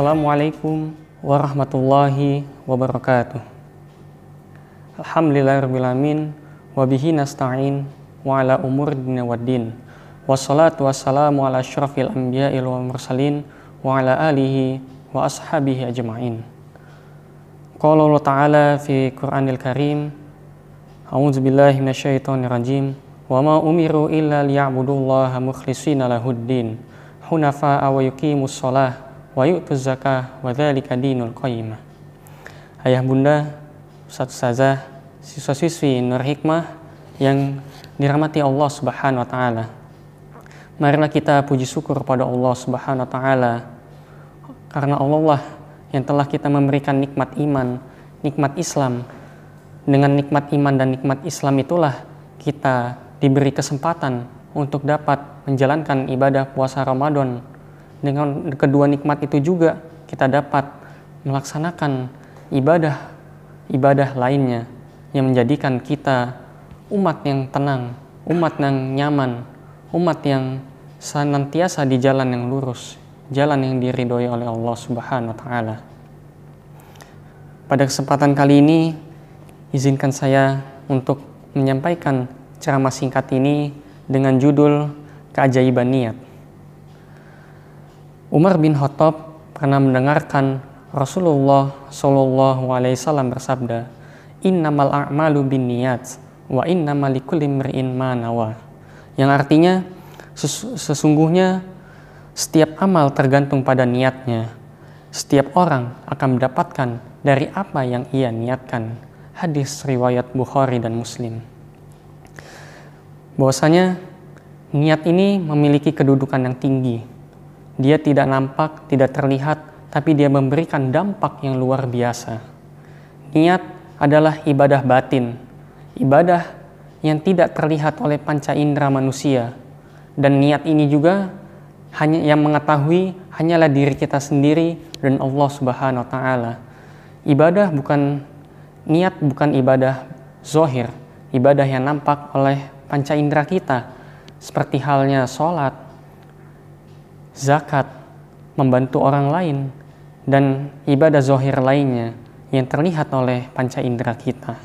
Assalamualaikum warahmatullahi wabarakatuh. Alhamdulillahirrahmanirrahim. Wabihi nasta'in wa ala umur dunia waddin. Wassalatu wassalamu ala asyrafil anbiya'i wal mursalin wa ala alihi wa ashabihi ajma'in. Qala Allah Ta'ala fi Qur'anil Karim. A'udzubillahi minasyaitonir rajim. Wa ma umiru illa liya'budullaha mukhlishina lahuddin hunafa'a wa yuqimus shalah wa yu'tuz zakah wa dzalika dinul qayyimah. Ayah bunda, ustadz ustazah, siswa-siswi Nur Hikmah yang dirahmati Allah Subhanahu wa taala. Marilah kita puji syukur pada Allah Subhanahu wa taala karena Allah lah yang telah kita memberikan nikmat iman, nikmat Islam. Dengan nikmat iman dan nikmat Islam itulah kita diberi kesempatan untuk dapat menjalankan ibadah puasa Ramadan. Dengan kedua nikmat itu juga kita dapat melaksanakan ibadah lainnya yang menjadikan kita umat yang tenang, umat yang nyaman, umat yang senantiasa di jalan yang lurus, jalan yang diridhoi oleh Allah Subhanahu wa taala. Pada kesempatan kali ini izinkan saya untuk menyampaikan ceramah singkat ini dengan judul Keajaiban Niat. Umar bin Khattab pernah mendengarkan Rasulullah Shallallahu Alaihi Wasallam bersabda, "Innamal a'malu binniyat wa innamal likulli imri'in ma nawa." Yang artinya sesungguhnya setiap amal tergantung pada niatnya. Setiap orang akan mendapatkan dari apa yang ia niatkan. Hadis riwayat Bukhari dan Muslim. Bahwasanya niat ini memiliki kedudukan yang tinggi. Dia tidak nampak, tidak terlihat, tapi dia memberikan dampak yang luar biasa. Niat adalah ibadah batin, ibadah yang tidak terlihat oleh panca indera manusia. Dan niat ini juga hanya yang mengetahui hanyalah diri kita sendiri dan Allah Subhanahu wa taala. Niat bukan ibadah zahir, ibadah yang nampak oleh panca indera kita, seperti halnya sholat, zakat, membantu orang lain, dan ibadah zahir lainnya yang terlihat oleh panca indera kita.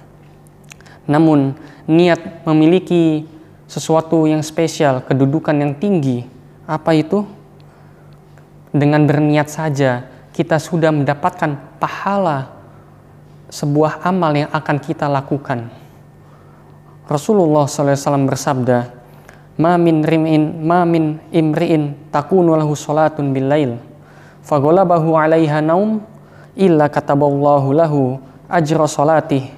Namun, niat memiliki sesuatu yang spesial, kedudukan yang tinggi. Apa itu? Dengan berniat saja, kita sudah mendapatkan pahala sebuah amal yang akan kita lakukan. Rasulullah SAW bersabda, Ma min imri'in takunu lahu salatun bil lail faghalabahu 'alaiha naum illa kataballahu lahu ajra salatih.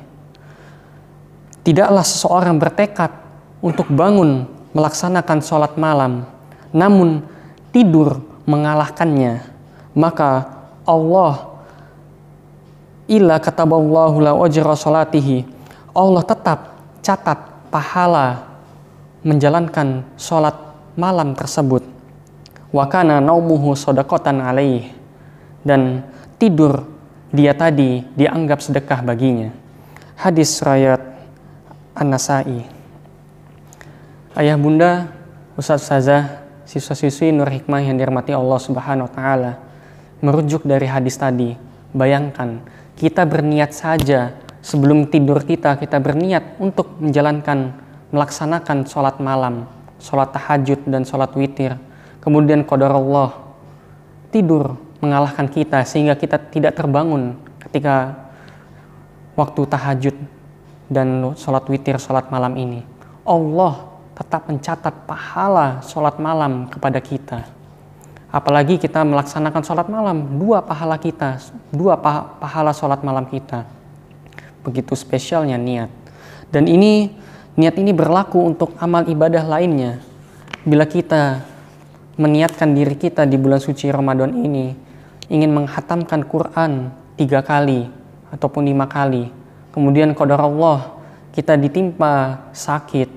Tidaklah seseorang bertekad untuk bangun melaksanakan salat malam, namun tidur mengalahkannya, maka Allah illa kataballahu lahu ajra salatihi, Allah tetap catat pahala menjalankan sholat malam tersebut. Wa kana naumuhu shadaqatan alaih, dan tidur dia tadi dianggap sedekah baginya. Hadis riwayat An-Nasa'i. Ayah bunda, ustadz ustazah, siswa-siswi Nur Hikmah yang dirahmati Allah Subhanahu wa taala, merujuk dari hadis tadi, bayangkan kita berniat saja sebelum tidur kita berniat untuk melaksanakan sholat malam, sholat tahajud dan sholat witir. Kemudian qadarullah, tidur mengalahkan kita sehingga kita tidak terbangun ketika waktu tahajud dan sholat witir, sholat malam ini. Allah tetap mencatat pahala sholat malam kepada kita. Apalagi kita melaksanakan sholat malam, dua pahala sholat malam kita. Begitu spesialnya niat. Dan niat ini berlaku untuk amal ibadah lainnya. Bila kita meniatkan diri kita di bulan suci Ramadan ini ingin menghatamkan Quran 3 kali ataupun 5 kali, kemudian qadarullah kita ditimpa sakit,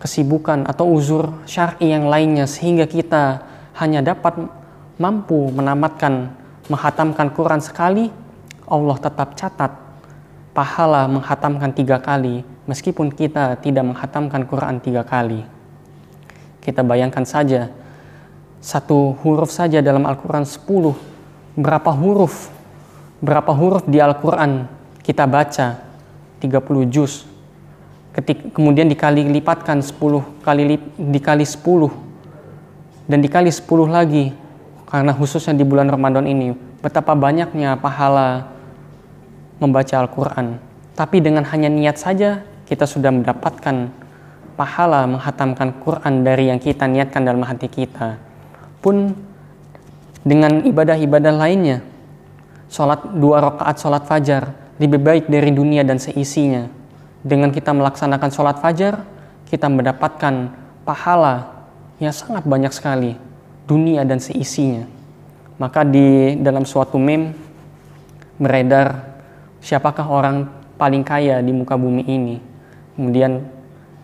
kesibukan atau uzur syar'i yang lainnya sehingga kita hanya dapat mampu menghatamkan Quran sekali, Allah tetap catat pahala menghatamkan 3 kali meskipun kita tidak menghatamkan Quran 3 kali. Kita bayangkan saja, satu huruf saja dalam Al-Quran 10 berapa huruf di Al-Quran kita baca 30 juz, kemudian dikali 10 dan dikali 10 lagi, karena khususnya di bulan Ramadan ini betapa banyaknya pahala membaca Al-Quran. Tapi dengan hanya niat saja kita sudah mendapatkan pahala menghatamkan Quran dari yang kita niatkan dalam hati kita. Pun dengan ibadah-ibadah lainnya, 2 rakaat sholat fajar lebih baik dari dunia dan seisinya. Dengan kita melaksanakan sholat fajar, kita mendapatkan pahala yang sangat banyak sekali, dunia dan seisinya. Maka di dalam suatu meme beredar, siapakah orang paling kaya di muka bumi ini? Kemudian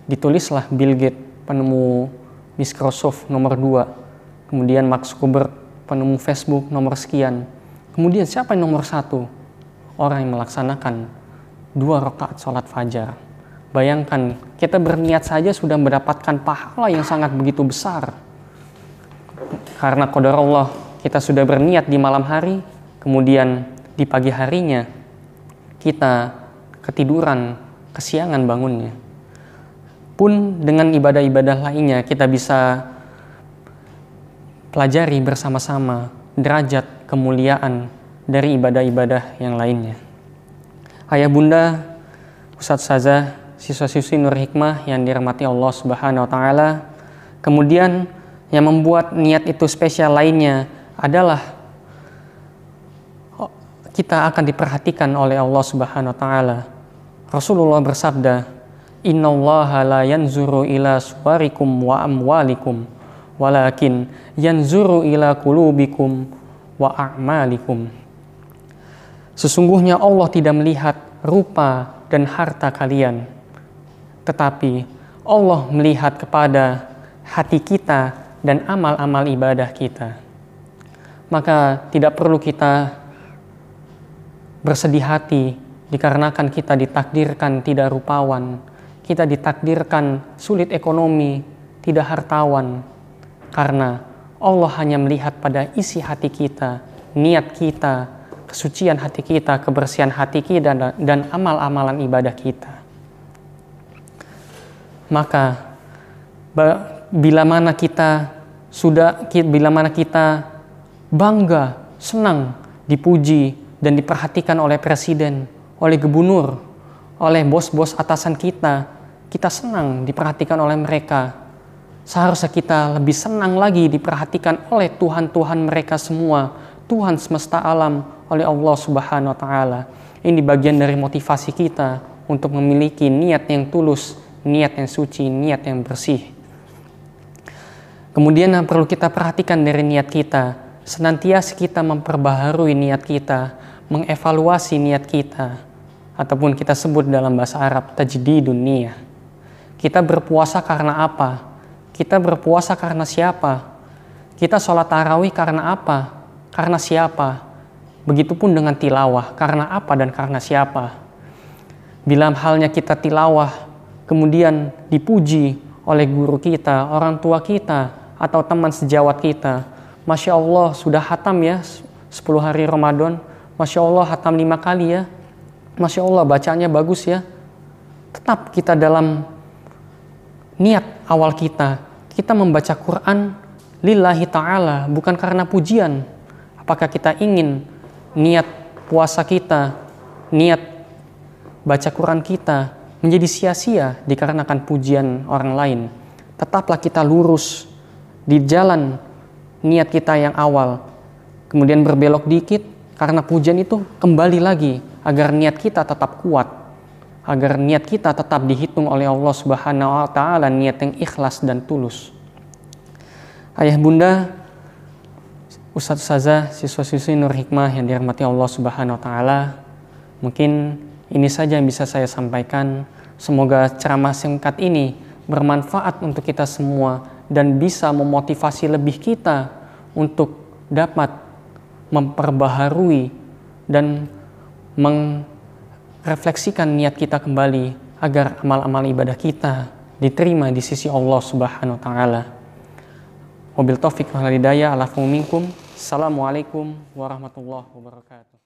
ditulislah Bill Gates, penemu Microsoft nomor 2. Kemudian Mark Zuckerberg, penemu Facebook nomor sekian. Kemudian siapa yang nomor 1? Orang yang melaksanakan 2 rakaat sholat fajar. Bayangkan, kita berniat saja sudah mendapatkan pahala yang sangat begitu besar. Karena qadar Allah, kita sudah berniat di malam hari, kemudian di pagi harinya kita ketiduran, kesiangan bangunnya. Pun dengan ibadah-ibadah lainnya kita bisa pelajari bersama-sama derajat kemuliaan dari ibadah-ibadah yang lainnya. Ayah bunda, Ustadz Ustazah, siswa-siswi Nur Hikmah yang dirahmati Allah Subhanahu wa taala. Kemudian yang membuat niat itu spesial lainnya adalah kita akan diperhatikan oleh Allah Subhanahu wa taala. Rasulullah bersabda, "Innallaha la yanzuru ila suwarikum wa amwalikum, walakin yanzuru ila qulubikum wa a'malikum." Sesungguhnya Allah tidak melihat rupa dan harta kalian, tetapi Allah melihat kepada hati kita dan amal-amal ibadah kita. Maka tidak perlu kita bersedih hati dikarenakan kita ditakdirkan tidak rupawan, kita ditakdirkan sulit ekonomi, tidak hartawan, karena Allah hanya melihat pada isi hati kita, niat kita, kesucian hati kita, kebersihan hati kita, dan amal-amalan ibadah kita. Maka bila mana kita bangga, senang, dipuji dan diperhatikan oleh presiden, oleh gubernur, oleh bos-bos atasan kita senang diperhatikan oleh mereka. Seharusnya kita lebih senang lagi diperhatikan oleh Tuhan-Tuhan mereka semua, Tuhan semesta alam, oleh Allah Subhanahu wa taala. Ini bagian dari motivasi kita untuk memiliki niat yang tulus, niat yang suci, niat yang bersih. Kemudian yang perlu kita perhatikan dari niat kita, senantiasa kita memperbaharui niat kita, mengevaluasi niat kita, ataupun kita sebut dalam bahasa Arab tajdidun niyah. Kita berpuasa karena apa? Kita berpuasa karena siapa? Kita sholat tarawih karena apa? Karena siapa? Begitupun dengan tilawah, karena apa dan karena siapa? Bila halnya kita tilawah, kemudian dipuji oleh guru kita, orang tua kita, atau teman sejawat kita, Masya Allah sudah hatam ya 10 hari Ramadan, Masya Allah hatam 5 kali ya, Masya Allah bacanya bagus ya. Tetap kita dalam niat awal kita membaca Quran lillahi ta'ala, bukan karena pujian. Apakah kita ingin niat puasa kita, niat baca Quran kita menjadi sia-sia dikarenakan pujian orang lain? Tetaplah kita lurus di jalan niat kita yang awal, kemudian berbelok dikit karena pujian itu, kembali lagi agar niat kita tetap kuat, agar niat kita tetap dihitung oleh Allah Subhanahu wa taala, niat yang ikhlas dan tulus. Ayah bunda, Ustadz Ustazah, siswa-siswi Nur Hikmah yang dirahmati Allah Subhanahu wa taala, mungkin ini saja yang bisa saya sampaikan. Semoga ceramah singkat ini bermanfaat untuk kita semua dan bisa memotivasi lebih kita untuk dapat memperbaharui dan merefleksikan niat kita kembali agar amal-amal ibadah kita diterima di sisi Allah Subhanahu wa taala. Wabil taufiq wal hidayah, alafu minkum. Assalamualaikum warahmatullahi wabarakatuh.